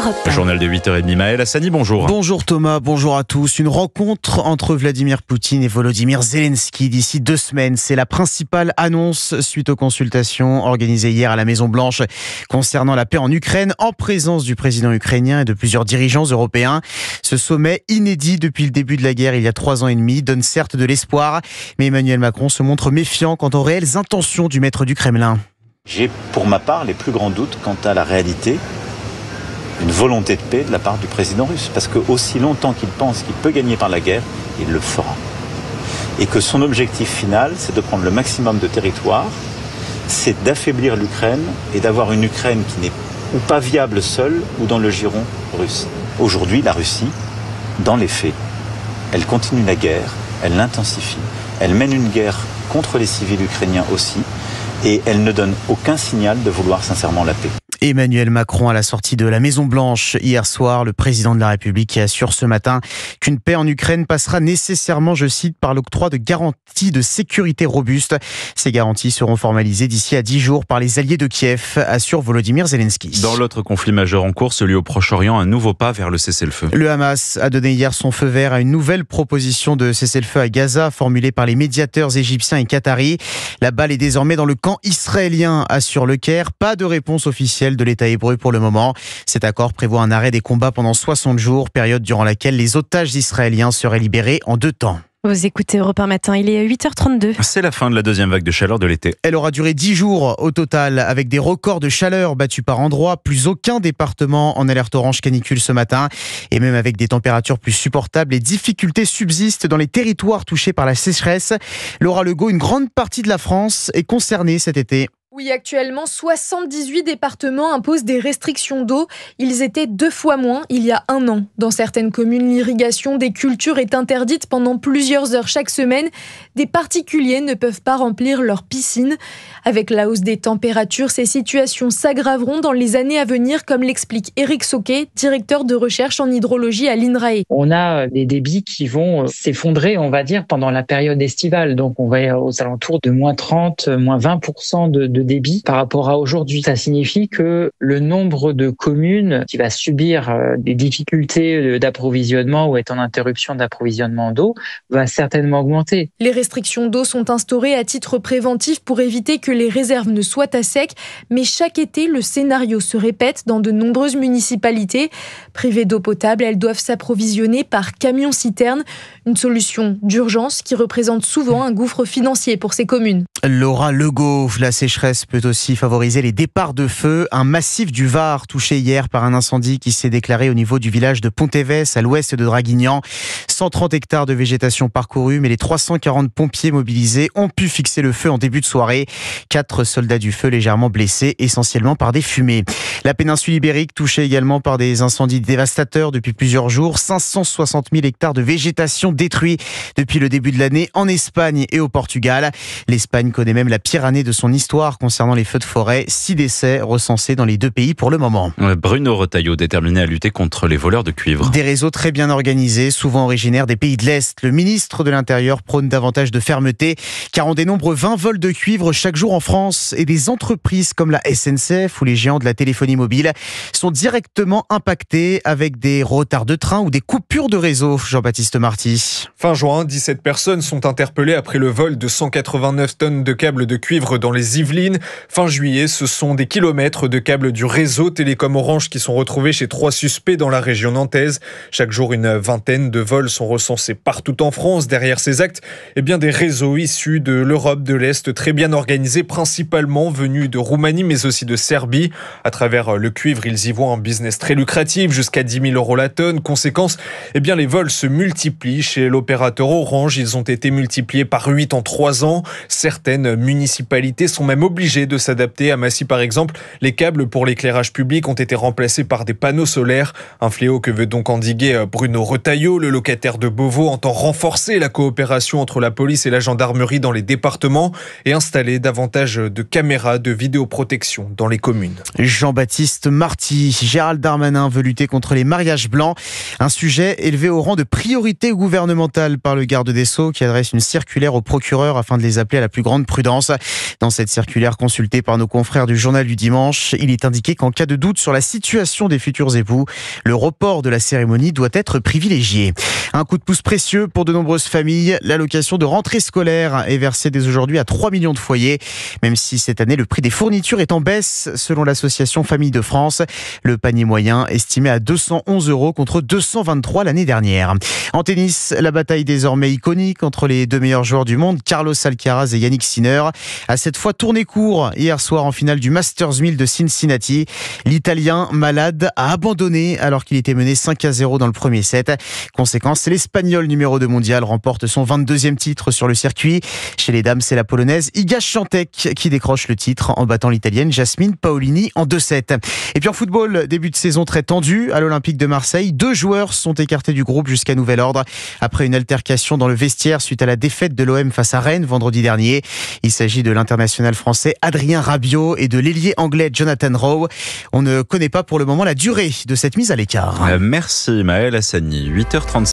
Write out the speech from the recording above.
Europe 1. Journal de 8h30, Maël Hassani, bonjour. Bonjour Thomas, bonjour à tous. Une rencontre entre Vladimir Poutine et Volodymyr Zelensky d'ici 2 semaines. C'est la principale annonce suite aux consultations organisées hier à la Maison-Blanche concernant la paix en Ukraine, en présence du président ukrainien et de plusieurs dirigeants européens. Ce sommet, inédit depuis le début de la guerre il y a 3 ans et demi, donne certes de l'espoir, mais Emmanuel Macron se montre méfiant quant aux réelles intentions du maître du Kremlin. J'ai pour ma part les plus grands doutes quant à la réalité d'une volonté de paix de la part du président russe. Parce que aussi longtemps qu'il pense qu'il peut gagner par la guerre, il le fera. Et que son objectif final, c'est de prendre le maximum de territoire, c'est d'affaiblir l'Ukraine et d'avoir une Ukraine qui n'est ou pas viable seule ou dans le giron russe. Aujourd'hui, la Russie, dans les faits, elle continue la guerre, elle l'intensifie, elle mène une guerre contre les civils ukrainiens aussi, et elle ne donne aucun signal de vouloir sincèrement la paix. Emmanuel Macron à la sortie de la Maison-Blanche hier soir, le président de la République qui assure ce matin qu'une paix en Ukraine passera nécessairement, je cite, par l'octroi de garanties de sécurité robustes. Ces garanties seront formalisées d'ici à 10 jours par les alliés de Kiev, assure Volodymyr Zelensky. Dans l'autre conflit majeur en cours, celui au Proche-Orient, un nouveau pas vers le cessez-le-feu. Le Hamas a donné hier son feu vert à une nouvelle proposition de cessez-le-feu à Gaza, formulée par les médiateurs égyptiens et qataris. La balle est désormais dans le camp israélien, assure Le Caire. Pas de réponse officielle de l'État hébreu pour le moment. Cet accord prévoit un arrêt des combats pendant 60 jours, période durant laquelle les otages israéliens seraient libérés en 2 temps. Vous écoutez Europe 1 matin, il est 8h32. C'est la fin de la deuxième vague de chaleur de l'été. Elle aura duré 10 jours au total, avec des records de chaleur battus par endroits. Plus aucun département en alerte orange canicule ce matin. Et même avec des températures plus supportables, les difficultés subsistent dans les territoires touchés par la sécheresse. Laura Legault, une grande partie de la France est concernée cet été. Oui, actuellement, 78 départements imposent des restrictions d'eau. Ils étaient 2 fois moins il y a 1 an. Dans certaines communes, l'irrigation des cultures est interdite pendant plusieurs heures chaque semaine. Des particuliers ne peuvent pas remplir leurs piscines. Avec la hausse des températures, ces situations s'aggraveront dans les années à venir, comme l'explique Éric Sauquet, directeur de recherche en hydrologie à l'INRAE. On a des débits qui vont s'effondrer, on va dire, pendant la période estivale. Donc, on va aux alentours de moins 30, moins 20% de débit par rapport à aujourd'hui. Ça signifie que le nombre de communes qui va subir des difficultés d'approvisionnement ou être en interruption d'approvisionnement d'eau va certainement augmenter. Les restrictions d'eau sont instaurées à titre préventif pour éviter que les réserves ne soient à sec, mais chaque été, le scénario se répète dans de nombreuses municipalités. Privées d'eau potable, elles doivent s'approvisionner par camion-citerne, une solution d'urgence qui représente souvent un gouffre financier pour ces communes. Laura Legault, la sécheresse peut aussi favoriser les départs de feu. Un massif du Var touché hier par un incendie qui s'est déclaré au niveau du village de Pontévès, à l'ouest de Draguignan. 130 hectares de végétation parcourus, mais les 340 pompiers mobilisés ont pu fixer le feu en début de soirée. 4 soldats du feu légèrement blessés, essentiellement par des fumées. La péninsule ibérique touchée également par des incendies dévastateurs depuis plusieurs jours. 560 000 hectares de végétation détruits depuis le début de l'année en Espagne et au Portugal. L'Espagne connaît même la pire année de son histoire concernant les feux de forêt. 6 décès recensés dans les 2 pays pour le moment. Bruno Retailleau, déterminé à lutter contre les voleurs de cuivre. Des réseaux très bien organisés, souvent originaires des pays de l'Est. Le ministre de l'Intérieur prône davantage de fermeté, car on dénombre 20 vols de cuivre chaque jour en France. Et des entreprises comme la SNCF ou les géants de la téléphonie mobile sont directement impactés avec des retards de train ou des coupures de réseau. Jean-Baptiste Marty. Fin juin, 17 personnes sont interpellées après le vol de 189 tonnes de câbles de cuivre dans les Yvelines. Fin juillet, ce sont des kilomètres de câbles du réseau Télécom Orange qui sont retrouvés chez 3 suspects dans la région nantaise. Chaque jour, une vingtaine de vols sont recensés partout en France. Derrière ces actes, des réseaux issus de l'Europe de l'Est, très bien organisés, principalement venus de Roumanie, mais aussi de Serbie. À travers le cuivre, ils y voient un business très lucratif, jusqu'à 10 000 € la tonne. Conséquence, les vols se multiplient chez l'opérateur Orange. Ils ont été multipliés par 8 en 3 ans. Certaines municipalités sont même obligées de s'adapter. À Massy, par exemple, les câbles pour l'éclairage public ont été remplacés par des panneaux solaires. Un fléau que veut donc endiguer Bruno Retailleau. Le locataire de Beauvau entend renforcer la coopération entre la police et la gendarmerie dans les départements et installer davantage de caméras de vidéoprotection dans les communes. Jean-Baptiste Marty. Gérald Darmanin veut lutter contre les mariages blancs. Un sujet élevé au rang de priorité gouvernementale par le garde des Sceaux qui adresse une circulaire aux procureurs afin de les appeler à la plus grande prudence. Dans cette circulaire, circulaire consultée par nos confrères du Journal du Dimanche. Il est indiqué qu'en cas de doute sur la situation des futurs époux, le report de la cérémonie doit être privilégié. Un coup de pouce précieux pour de nombreuses familles. L'allocation de rentrée scolaire est versée dès aujourd'hui à 3 millions de foyers. Même si cette année, le prix des fournitures est en baisse, selon l'association Famille de France. Le panier moyen estimé à 211 € contre 223 l'année dernière. En tennis, la bataille désormais iconique entre les deux meilleurs joueurs du monde, Carlos Alcaraz et Yannick Sinner, a cette fois tourné court hier soir en finale du Masters 1000 de Cincinnati. L'Italien malade a abandonné alors qu'il était mené 5-0 dans le premier set. Conséquence, l'Espagnol numéro 2 mondial remporte son 22e titre sur le circuit. Chez les dames, c'est la Polonaise Iga Świątek qui décroche le titre en battant l'Italienne Jasmine Paolini en 2-7. Et puis en football, début de saison très tendu à l'Olympique de Marseille. 2 joueurs sont écartés du groupe jusqu'à nouvel ordre après une altercation dans le vestiaire suite à la défaite de l'OM face à Rennes vendredi dernier. Il s'agit de l'international français Adrien Rabiot et de l'ailier anglais Jonathan Rowe. On ne connaît pas pour le moment la durée de cette mise à l'écart. Merci Maël Hassani. 8h36.